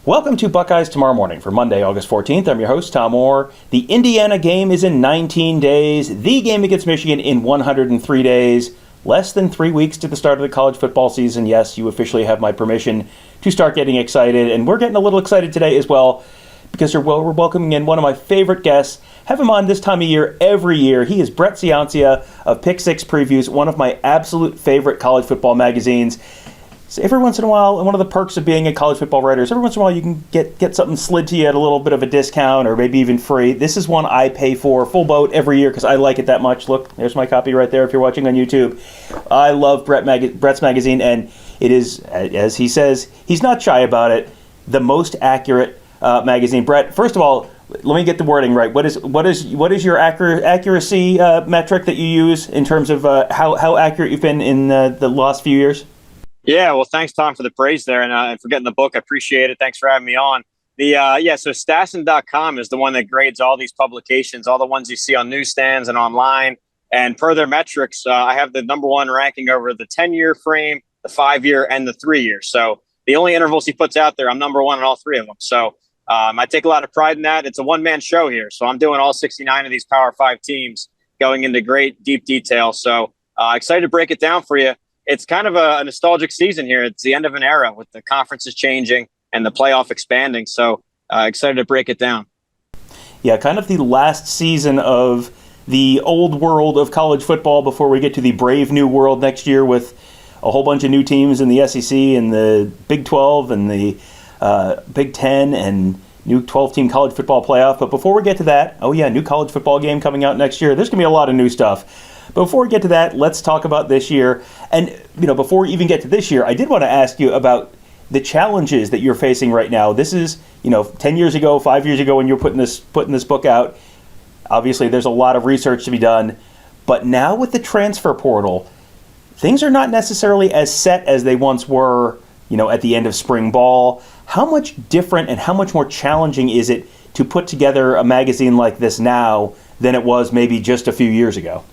Welcome to Buckeyes Tomorrow Morning for Monday, August 14th. I'm your host, Tom Orr. The Indiana game is in 19 days. The game against Michigan in 103 days. Less than 3 weeks to the start of the college football season. Yes, you officially have my permission to start getting excited. And we're getting a little excited today as well because we're welcoming in one of my favorite guests. Have him on this time of year every year. He is Brett Ciancia of Pick Six Previews, one of my absolute favorite college football magazines. So every once in a while, and one of the perks of being a college football writer is every once in a while you can get something slid to you at a little bit of a discount or maybe even free. This is one I pay for full boat every year because I like it that much. Look, there's my copy right there if you're watching on YouTube. I love Brett's magazine, and it is, as he says, he's not shy about it, the most accurate magazine. Brett, first of all, let me get the wording right. What is your accuracy metric that you use in terms of how accurate you've been in the last few years? Yeah, well, thanks, Tom, for the praise there and for getting the book. I appreciate it. Thanks for having me on. So Stassen.com is the one that grades all these publications, all the ones you see on newsstands and online. And per their metrics, I have the number one ranking over the 10-year frame, the 5-year, and the 3-year. So the only intervals he puts out there, I'm number one in all three of them. So I take a lot of pride in that. It's a one-man show here. So I'm doing all 69 of these Power 5 teams, going into great, deep detail. So excited to break it down for you. It's kind of a nostalgic season here. It's the end of an era with the conferences changing and the playoff expanding. So excited to break it down. Yeah, kind of the last season of the old world of college football before we get to the brave new world next year with a whole bunch of new teams in the SEC and the Big 12 and the Big 10 and new 12-team college football playoff. But before we get to that, new college football game coming out next year. There's going to be a lot of new stuff. But before we get to that, let's talk about this year. And, before we even get to this year, I did want to ask you about the challenges that you're facing right now. This is, 10 years ago, 5 years ago when you were putting this book out. Obviously, there's a lot of research to be done. But now with the transfer portal, things are not necessarily as set as they once were, at the end of spring ball. How much different and how much more challenging is it to put together a magazine like this now than it was maybe just a few years ago?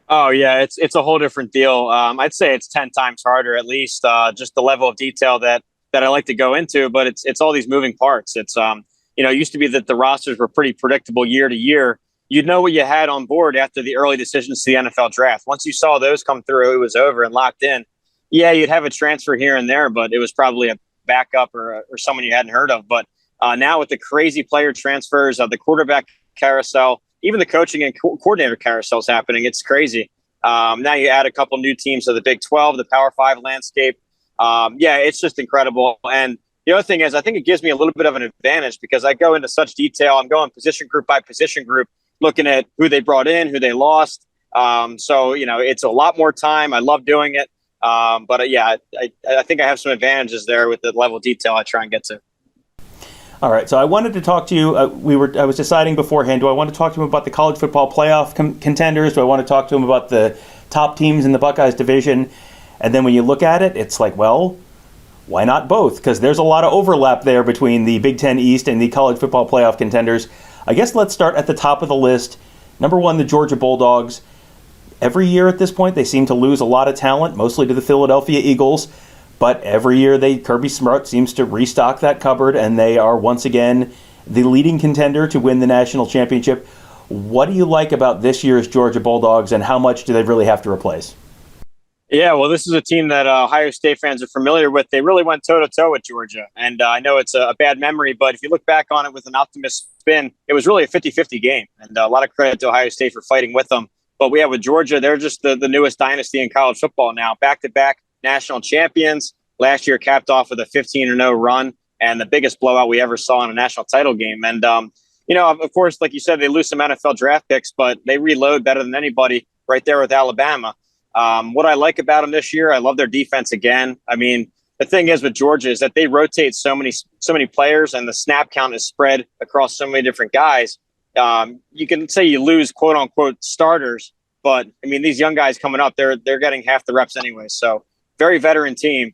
Oh, yeah, it's a whole different deal. I'd say it's 10 times harder, at least, just the level of detail that I like to go into. But it's all these moving parts. It's, it used to be that the rosters were pretty predictable year to year. You'd know what you had on board after the early decisions to the NFL draft. Once you saw those come through, it was over and locked in. Yeah, you'd have a transfer here and there, but it was probably a backup or someone you hadn't heard of. But now with the crazy player transfers, the quarterback carousel, even the coaching and coordinator carousel is happening. It's crazy. Now you add a couple new teams to the Big 12, the Power 5 landscape. It's just incredible. And the other thing is, I think it gives me a little bit of an advantage because I go into such detail. I'm going position group by position group, looking at who they brought in, who they lost. It's a lot more time. I love doing it. I think I have some advantages there with the level of detail I try and get to. All right, so I wanted to talk to you. I was deciding beforehand, do I want to talk to him about the college football playoff contenders? Do I want to talk to him about the top teams in the Buckeyes division? And then when you look at it, it's like, well, why not both? Because there's a lot of overlap there between the Big Ten East and the college football playoff contenders. I guess let's start at the top of the list. Number one, the Georgia Bulldogs. Every year at this point, they seem to lose a lot of talent, mostly to the Philadelphia Eagles. But every year, Kirby Smart seems to restock that cupboard, and they are once again the leading contender to win the national championship. What do you like about this year's Georgia Bulldogs, and how much do they really have to replace? Yeah, well, this is a team that Ohio State fans are familiar with. They really went toe-to-toe with Georgia, and I know it's a bad memory, but if you look back on it with an optimist spin, it was really a 50-50 game, and a lot of credit to Ohio State for fighting with them. But we have with Georgia, they're just the newest dynasty in college football now, back-to-back national champions. Last year capped off with a 15-0 run and the biggest blowout we ever saw in a national title game. And, of course, like you said, they lose some NFL draft picks, but they reload better than anybody right there with Alabama. What I like about them this year, I love their defense again. I mean, the thing is with Georgia is that they rotate so many players and the snap count is spread across so many different guys. You can say you lose quote unquote starters, but I mean, these young guys coming up, they're getting half the reps anyway. So very veteran team,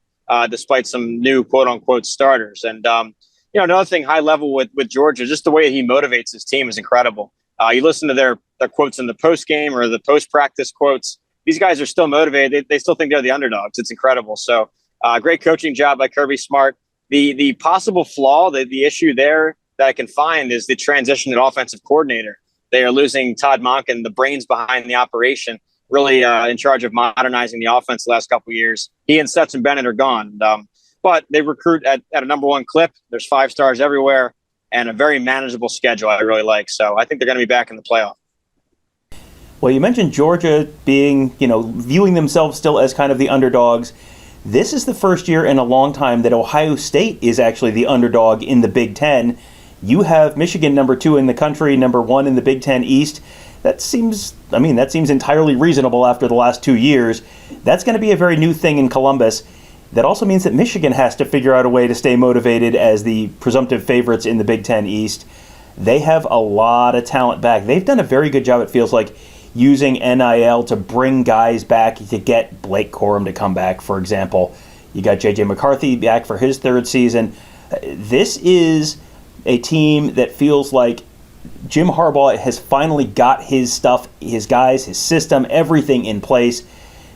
despite some new quote unquote starters. And, another thing high level with Georgia, just the way he motivates his team is incredible. You listen to their quotes in the post game or the post practice quotes. These guys are still motivated. They still think they're the underdogs. It's incredible. So great coaching job by Kirby Smart. The possible flaw, the issue there that I can find is the transition at offensive coordinator. They are losing Todd Monken, the brains behind the operation, really in charge of modernizing the offense the last couple of years. He and Stetson Bennett are gone. But they recruit at a number one clip. There's 5 stars everywhere and a very manageable schedule I really like. So I think they're going to be back in the playoff. Well, you mentioned Georgia being, viewing themselves still as kind of the underdogs. This is the first year in a long time that Ohio State is actually the underdog in the Big Ten. You have Michigan number 2 in the country, number 1 in the Big Ten East. That seems entirely reasonable after the last 2 years. That's going to be a very new thing in Columbus. That also means that Michigan has to figure out a way to stay motivated as the presumptive favorites in the Big Ten East. They have a lot of talent back. They've done a very good job, it feels like, using NIL to bring guys back, to get Blake Corum to come back, for example. You got J.J. McCarthy back for his 3rd season. This is a team that feels like Jim Harbaugh has finally got his stuff, his guys, his system, everything in place.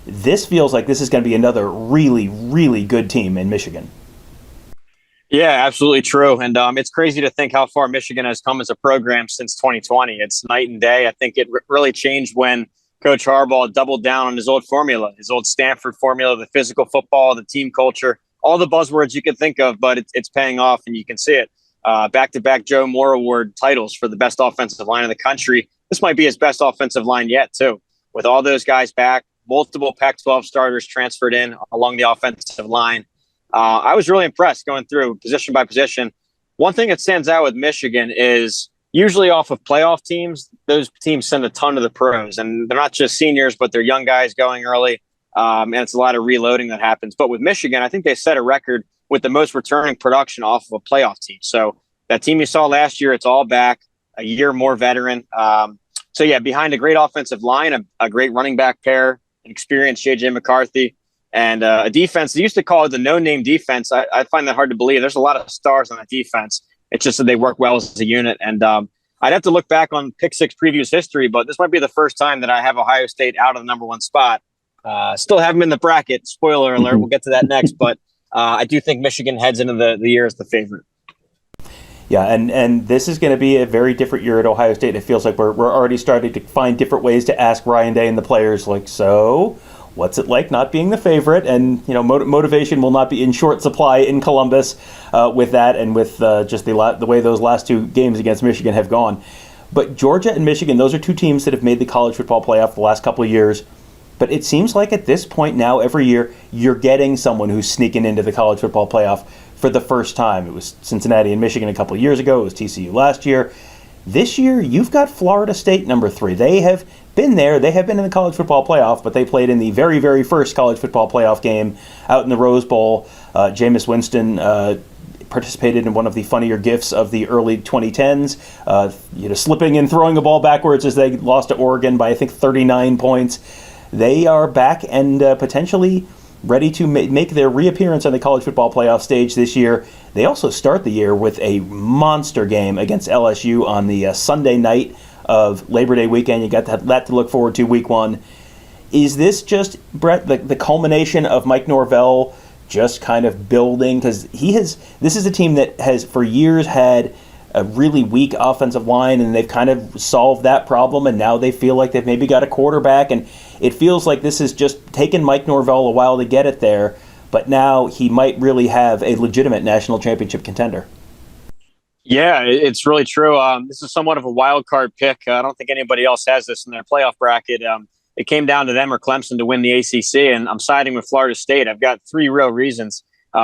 This feels like this is going to be another really, really good team in Michigan. Yeah, absolutely true. And it's crazy to think how far Michigan has come as a program since 2020. It's night and day. I think it really changed when Coach Harbaugh doubled down on his old formula, his old Stanford formula, the physical football, the team culture, all the buzzwords you could think of, but it's paying off and you can see it. Back-to-back Joe Moore Award titles for the best offensive line in the country. This might be his best offensive line yet, too. With all those guys back, multiple Pac-12 starters transferred in along the offensive line. I was really impressed going through position by position. One thing that stands out with Michigan is usually off of playoff teams, those teams send a ton of the pros. And they're not just seniors, but they're young guys going early. And it's a lot of reloading that happens. But with Michigan, I think they set a record with the most returning production off of a playoff team. So that team you saw last year, it's all back, a year more veteran. Behind a great offensive line, a great running back pair, an experienced J.J. McCarthy, and a defense. They used to call it the no-name defense. I find that hard to believe. There's a lot of stars on that defense. It's just that they work well as a unit. And I'd have to look back on Pick Six previous history, but this might be the first time that I have Ohio State out of the number 1 spot. Still have them in the bracket. Spoiler alert. We'll get to that next. But I do think Michigan heads into the year as the favorite. Yeah, and this is going to be a very different year at Ohio State. It feels like we're already starting to find different ways to ask Ryan Day and the players, like, so what's it like not being the favorite? And motivation will not be in short supply in Columbus with that, and with just the way those last 2 games against Michigan have gone. But Georgia and Michigan, those are 2 teams that have made the college football playoff the last couple of years. But it seems like at this point now, every year, you're getting someone who's sneaking into the college football playoff for the first time. It was Cincinnati and Michigan a couple of years ago. It was TCU last year. This year, you've got Florida State number 3. They have been there. They have been in the college football playoff, but they played in the very, very first college football playoff game out in the Rose Bowl. Jameis Winston participated in one of the funnier gifts of the early 2010s, slipping and throwing a ball backwards as they lost to Oregon by, I think, 39 points. They are back and potentially ready to make their reappearance on the college football playoff stage this year. They also start the year with a monster game against LSU on the Sunday night of Labor Day weekend. You got that to look forward to week 1. Is this just, Brett, the culmination of Mike Norvell just kind of building? Because this is a team that has for years had a really weak offensive line, and they've kind of solved that problem, and now they feel like they've maybe got a quarterback, and it feels like this has just taken Mike Norvell a while to get it there, but now he might really have a legitimate national championship contender. Yeah, it's really true. This is somewhat of a wild card pick. I don't think anybody else has this in their playoff bracket. It came down to them or Clemson to win the ACC, and I'm siding with Florida State. I've got 3 real reasons.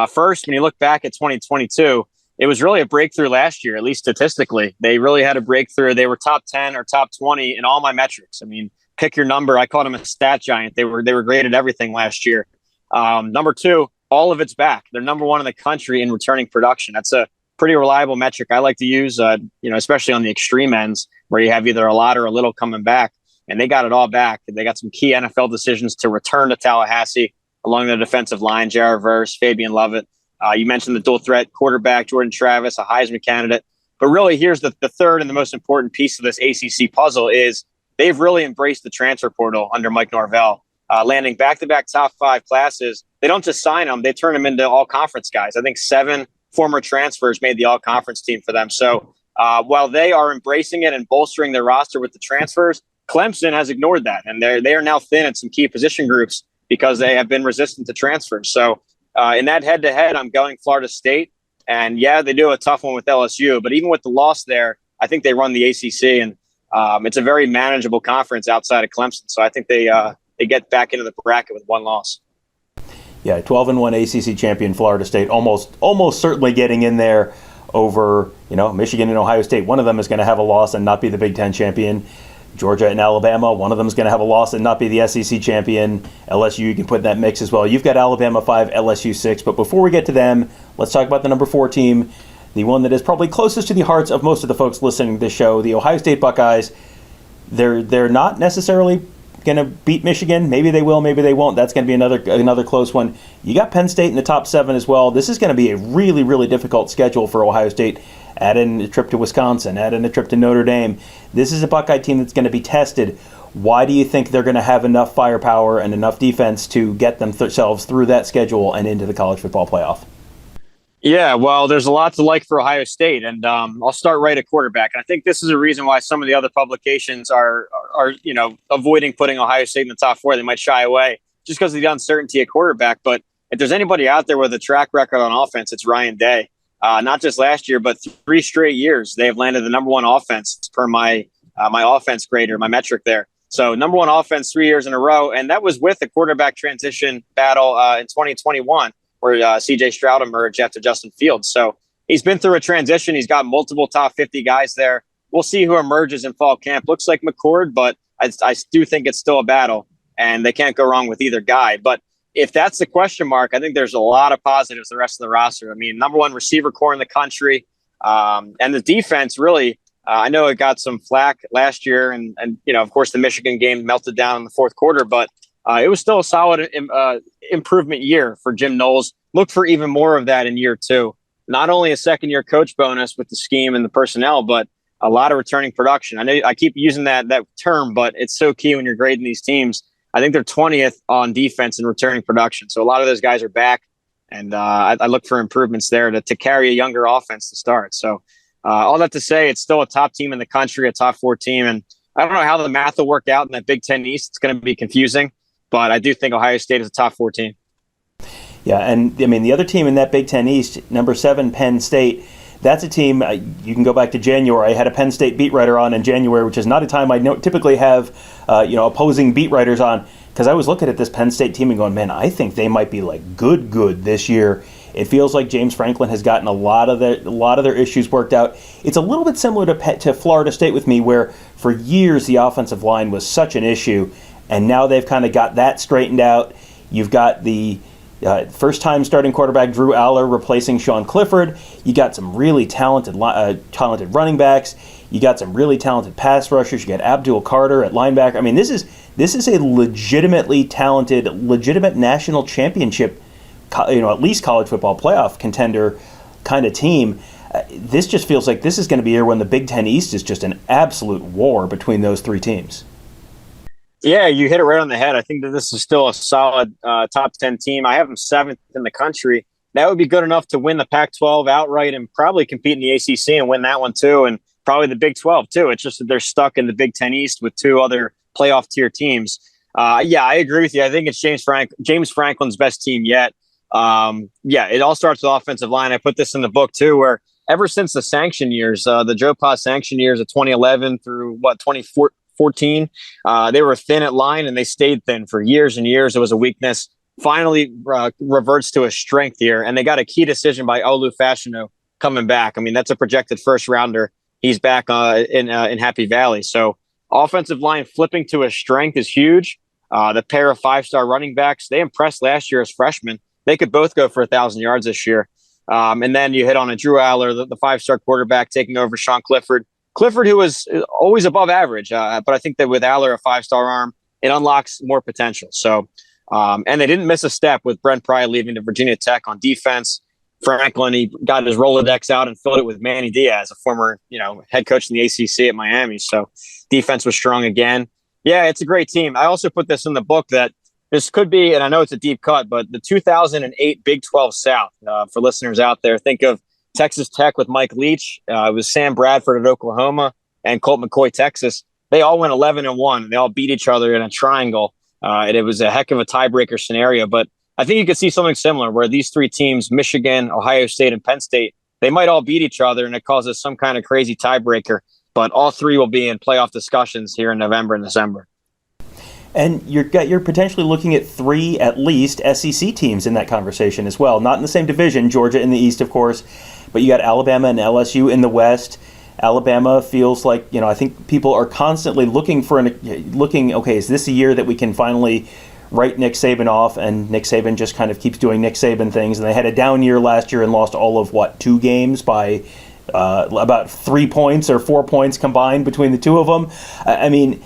First, when you look back at 2022, it was really a breakthrough last year, at least statistically. They really had a breakthrough. They were top 10 or top 20 in all my metrics. I mean, pick your number. I called them a stat giant. They were great at everything last year. Number 2, all of it's back. They're number 1 in the country in returning production. That's a pretty reliable metric I like to use, especially on the extreme ends where you have either a lot or a little coming back. And they got it all back. They got some key NFL decisions to return to Tallahassee along the defensive line, Jared Verse, Fabian Lovett. You mentioned the dual threat quarterback, Jordan Travis, a Heisman candidate. But really, here's the third and the most important piece of this ACC puzzle is they've really embraced the transfer portal under Mike Norvell, landing back-to-back top 5 classes. They don't just sign them. They turn them into all-conference guys. I think 7 former transfers made the all-conference team for them. So while they are embracing it and bolstering their roster with the transfers, Clemson has ignored that, and they are now thin at some key position groups because they have been resistant to transfers. So in that head-to-head, I'm going Florida State. And, yeah, they do a tough one with LSU. But even with the loss there, I think they run the ACC, and it's a very manageable conference outside of Clemson. So I think they get back into the bracket with one loss. Yeah, 12-1 ACC champion Florida State, almost certainly getting in there over, Michigan and Ohio State. One of them is going to have a loss and not be the Big Ten champion. Georgia and Alabama, one of them is going to have a loss and not be the SEC champion. LSU, you can put in that mix as well. You've got Alabama 5, LSU 6. But before we get to them, let's talk about the number 4 team, the one that is probably closest to the hearts of most of the folks listening to this show, the Ohio State Buckeyes. They're not necessarily going to beat Michigan. Maybe they will, maybe they won't. That's going to be another close one. You got Penn State in the top 7 as well. This is going to be a really, really difficult schedule for Ohio State. Add in a trip to Wisconsin, add in a trip to Notre Dame. This is a Buckeye team that's going to be tested. Why do you think they're going to have enough firepower and enough defense to get themselves through that schedule and into the college football playoff? Yeah, well, there's a lot to like for Ohio State, and I'll start right at quarterback. And I think this is a reason why some of the other publications are avoiding putting Ohio State in the top 4. They might shy away just because of the uncertainty at quarterback. But if there's anybody out there with a track record on offense, it's Ryan Day. Not just last year, but 3 straight years, they have landed the number 1 offense per my offense grader, my metric there. So number 1 offense 3 years in a row, and that was with the quarterback transition battle in 2021, where C.J. Stroud emerged after Justin Fields. So he's been through a transition. He's got multiple top 50 guys there. We'll see who emerges in fall camp. Looks like McCord, but I do think it's still a battle, and they can't go wrong with either guy. But if that's the question mark, I think there's a lot of positives the rest of the roster. I mean, number 1 receiver core in the country, and the defense really. I know it got some flack last year, and of course the Michigan game melted down in the fourth quarter, but it was still a solid improvement year for Jim Knowles. Look for even more of that in year 2. Not only a second-year coach bonus with the scheme and the personnel, but a lot of returning production. I know I keep using that term, but it's so key when you're grading these teams. I think they're 20th on defense and returning production. So a lot of those guys are back, and I look for improvements there to carry a younger offense to start. So all that to say, it's still a top team in the country, a top 4 team. And I don't know how the math will work out in that Big Ten East. It's going to be confusing, but I do think Ohio State is a top 4 team. Yeah, and I mean, the other team in that Big Ten East, number 7, Penn State, that's a team, you can go back to January. I had a Penn State beat writer on in January, which is not a time I typically have opposing beat writers on, because I was looking at this Penn State team and going, man, I think they might be like good this year. It feels like James Franklin has gotten a lot of their issues worked out. It's a little bit similar to Florida State with me, where for years the offensive line was such an issue, and now they've kind of got that straightened out. You've got the first-time starting quarterback Drew Aller replacing Sean Clifford. You got some really talented running backs. You got some really talented pass rushers. You got Abdul Carter at linebacker. I mean, this is a legitimately talented, legitimate national championship, at least college football playoff contender kind of team. This just feels like this is going to be a year when the Big Ten East is just an absolute war between those 3 teams. Yeah, you hit it right on the head. I think that this is still a solid top 10 team. I have them 7th in the country. That would be good enough to win the Pac-12 outright and probably compete in the ACC and win that one too, and probably the Big 12 too. It's just that they're stuck in the Big Ten East with 2 other playoff tier teams. Yeah, I agree with you. I think it's James Franklin's best team yet. It all starts with offensive line. I put this in the book too, where ever since the sanction years, the Joe Pa sanction years of 2011 through 2014, they were thin at line, and they stayed thin for years and years. It was a weakness. Finally reverts to a strength here, and they got a key decision by Olu Fashanu coming back. I mean, that's a projected first rounder. He's back in Happy Valley. So offensive line flipping to a strength is huge. The pair of 5-star running backs, they impressed last year as freshmen. They could both go for 1,000 yards this year. And then you hit on a Drew Aller, the 5-star quarterback, taking over Sean Clifford. Clifford, who was always above average, but I think that with Aller, a 5-star arm, it unlocks more potential. So, and they didn't miss a step with Brent Pry leaving to Virginia Tech on defense. Franklin, he got his Rolodex out and filled it with Manny Diaz, a former, head coach in the ACC at Miami. So defense was strong again. Yeah, it's a great team. I also put this in the book that this could be, and I know it's a deep cut, but the 2008 Big 12 South, for listeners out there, think of Texas Tech with Mike Leach. It was Sam Bradford at Oklahoma and Colt McCoy, Texas. They all went 11-1. They all beat each other in a triangle. And it was a heck of a tiebreaker scenario. But I think you could see something similar where these three teams, Michigan, Ohio State, and Penn State, they might all beat each other, and it causes some kind of crazy tiebreaker. But all three will be in playoff discussions here in November and December. And you're potentially looking at three, at least, SEC teams in that conversation as well. Not in the same division, Georgia in the East, of course, but you got Alabama and LSU in the West. Alabama feels like, I think people are constantly looking, okay, is this a year that we can finally write Nick Saban off? And Nick Saban just kind of keeps doing Nick Saban things. And they had a down year last year and lost all of, 2 games by about 3 points or 4 points combined between the two of them. I mean,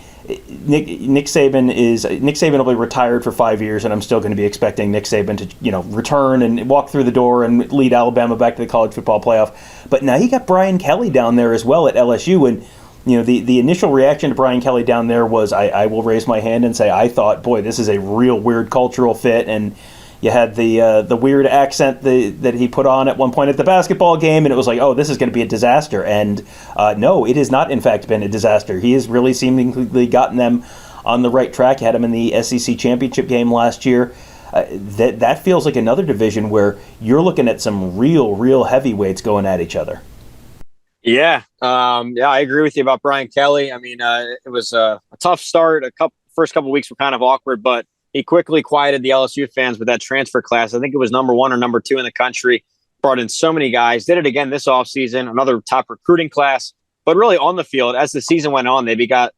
Nick Saban will be retired for 5 years, and I'm still going to be expecting Nick Saban to return and walk through the door and lead Alabama back to the college football playoff. But now you got Brian Kelly down there as well at LSU, and the initial reaction to Brian Kelly down there was I will raise my hand and say I thought, boy, this is a real weird cultural fit. And you had the weird accent that he put on at one point at the basketball game, and it was like, oh, this is going to be a disaster. And no, it has not, in fact, been a disaster. He has really seemingly gotten them on the right track. He had them in the SEC championship game last year. That feels like another division where you're looking at some real heavyweights going at each other. Yeah, I agree with you about Brian Kelly. I mean, it was a tough start. First couple weeks were kind of awkward, but he quickly quieted the LSU fans with that transfer class. I think it was number 1 or number 2 in the country. Brought in so many guys. Did it again this offseason. Another top recruiting class. But really on the field, as the season went on, they got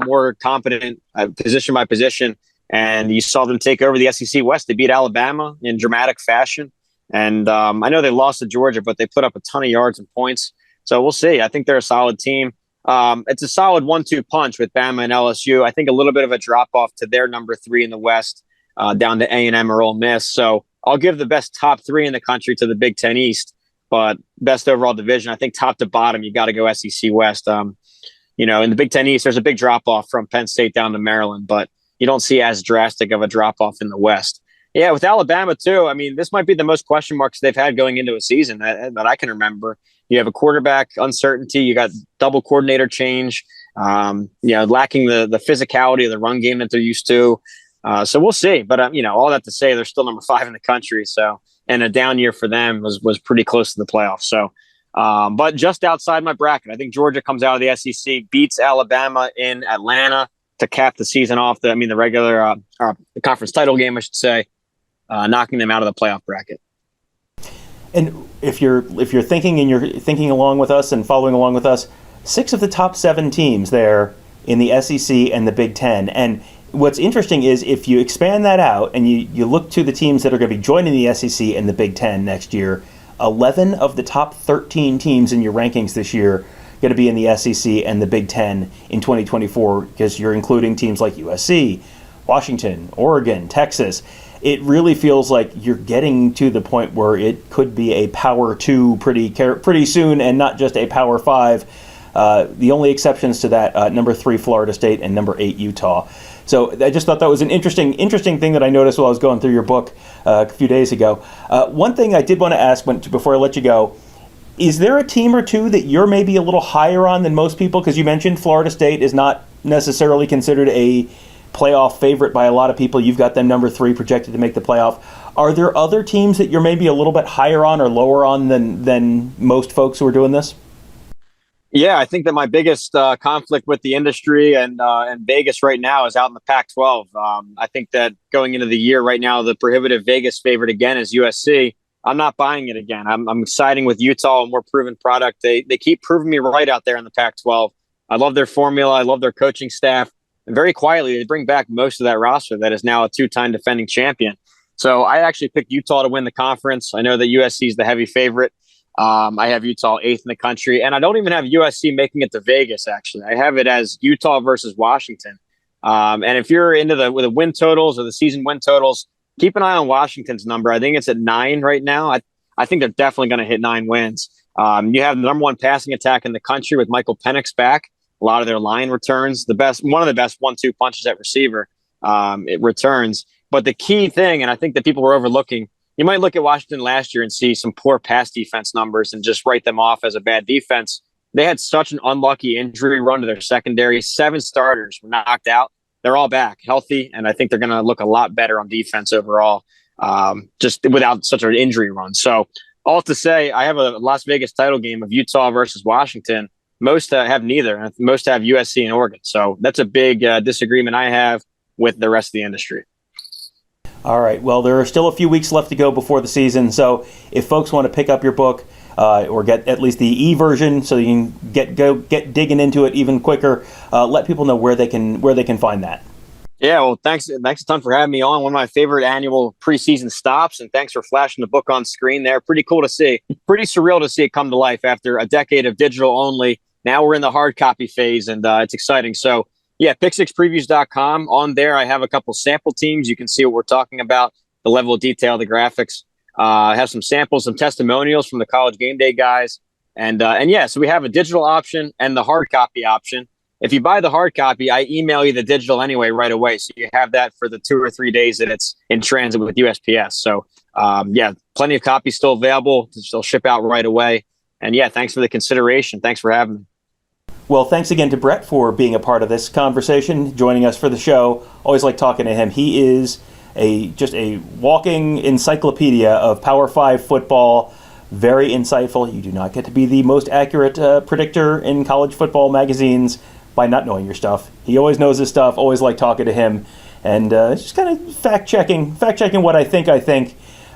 more competent position by position. And you saw them take over the SEC West. They beat Alabama in dramatic fashion. And I know they lost to Georgia, but they put up a ton of yards and points. So we'll see. I think they're a solid team. It's a solid 1-2 punch with Bama and LSU. I think a little bit of a drop off to their number 3 in the West, down to A&M or Ole Miss. So I'll give the best top 3 in the country to the Big Ten East, but best overall division. I think top to bottom, you got to go SEC West. In the Big Ten East, there's a big drop off from Penn State down to Maryland, but you don't see as drastic of a drop off in the West. Yeah, with Alabama too. I mean, this might be the most question marks they've had going into a season that I can remember. You have a quarterback uncertainty. You got double coordinator change. Lacking the physicality of the run game that they're used to. So we'll see. But all that to say, they're still number 5 in the country. So, and a down year for them was pretty close to the playoffs. So, but just outside my bracket, I think Georgia comes out of the SEC, beats Alabama in Atlanta to cap the season off. The regular the conference title game, I should say, knocking them out of the playoff bracket. And if you're thinking and you're thinking along with us and following along with us, 6 of the top 7 teams there in the SEC and the Big Ten. And what's interesting is if you expand that out and you look to the teams that are going to be joining the SEC and the Big Ten next year, 11 of the top 13 teams in your rankings this year are going to be in the SEC and the Big Ten in 2024, because you're including teams like USC, Washington, Oregon, Texas. It really feels like you're getting to the point where it could be a Power 2 pretty soon, and not just a Power 5. The only exceptions to that, number 3 Florida State and number 8 Utah. So I just thought that was an interesting thing that I noticed while I was going through your book a few days ago. One thing I did want to ask before I let you go, is there a team or two that you're maybe a little higher on than most people? Because you mentioned Florida State is not necessarily considered a playoff favorite by a lot of people. You've got them number 3 projected to make the playoff. Are there other teams that you're maybe a little bit higher on or lower on than most folks who are doing this? Yeah, I think that my biggest conflict with the industry and Vegas right now is out in the Pac-12. I think that going into the year right now, the prohibitive Vegas favorite again is USC. I'm not buying it again. I'm siding with Utah, a more proven product. They keep proving me right out there in the Pac-12. I love their formula. I love their coaching staff. And very quietly, they bring back most of that roster that is now a 2-time defending champion. So I actually picked Utah to win the conference. I know that USC is the heavy favorite. I have Utah 8th in the country, and I don't even have USC making it to Vegas, actually. I have it as Utah versus Washington. And if you're into the win totals or the season win totals, keep an eye on Washington's number. I think it's at 9 right now. I think they're definitely going to hit 9 wins. You have the number 1 passing attack in the country with Michael Penix back. A lot of their line returns, one of the best 1-2 punches at receiver. It returns. But the key thing, and I think that people were overlooking, you might look at Washington last year and see some poor pass defense numbers and just write them off as a bad defense. They had such an unlucky injury run to their secondary. 7 starters were knocked out. They're all back healthy, and I think they're going to look a lot better on defense overall, just without such an injury run. So all to say, I have a Las Vegas title game of Utah versus Washington. Most have neither. Most have USC and Oregon. So that's a big disagreement I have with the rest of the industry. All right. Well, there are still a few weeks left to go before the season. So if folks want to pick up your book or get at least the e-version so you can get digging into it even quicker, let people know where they can find that. Yeah, well, thanks a ton for having me on. One of my favorite annual preseason stops, and thanks for flashing the book on screen there. Pretty cool to see. Pretty surreal to see it come to life after a decade of digital only. Now we're in the hard copy phase, and it's exciting. So, yeah, pick6previews.com. On there, I have a couple sample teams. You can see what we're talking about, the level of detail, the graphics. I have some samples, some testimonials from the College Game Day guys. And yeah, so we have a digital option and the hard copy option. If you buy the hard copy, I email you the digital anyway right away. So you have that for the 2 or 3 days that it's in transit with USPS. So, yeah, plenty of copies still available. They'll ship out right away. And, yeah, thanks for the consideration. Thanks for having me. Well, thanks again to Brett for being a part of this conversation, joining us for the show. Always like talking to him. He is just a walking encyclopedia of Power 5 football. Very insightful. You do not get to be the most accurate predictor in college football magazines by not knowing your stuff. He always knows his stuff. Always like talking to him, and just kind of fact checking what I think.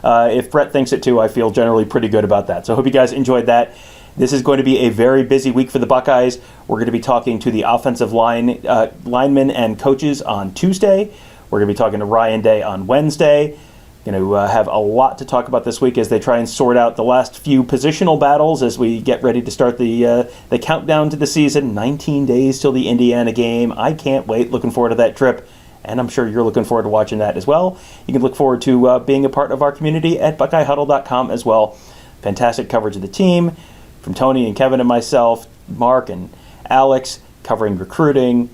If Brett thinks it too, I feel generally pretty good about that. So I hope you guys enjoyed that. This is going to be a very busy week for the Buckeyes. We're going to be talking to the offensive linemen and coaches on Tuesday. We're going to be talking to Ryan Day on Wednesday. Going to have a lot to talk about this week as they try and sort out the last few positional battles as we get ready to start the countdown to the season. 19 days till the Indiana game. I can't wait. Looking forward to that trip, and I'm sure you're looking forward to watching that as well. You can look forward to being a part of our community at BuckeyeHuddle.com as well. Fantastic coverage of the team from Tony and Kevin and myself, Mark and Alex, covering recruiting,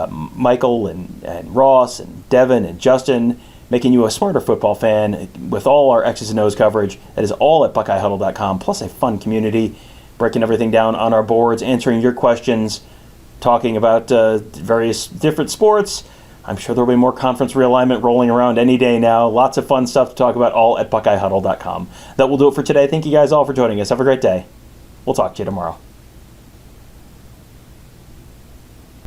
Michael and Ross and Devin and Justin, making you a smarter football fan with all our X's and O's coverage. That is all at BuckeyeHuddle.com, plus a fun community, breaking everything down on our boards, answering your questions, talking about various different sports. I'm sure there'll be more conference realignment rolling around any day now. Lots of fun stuff to talk about, all at BuckeyeHuddle.com. That will do it for today. Thank you guys all for joining us. Have a great day. We'll talk to you tomorrow.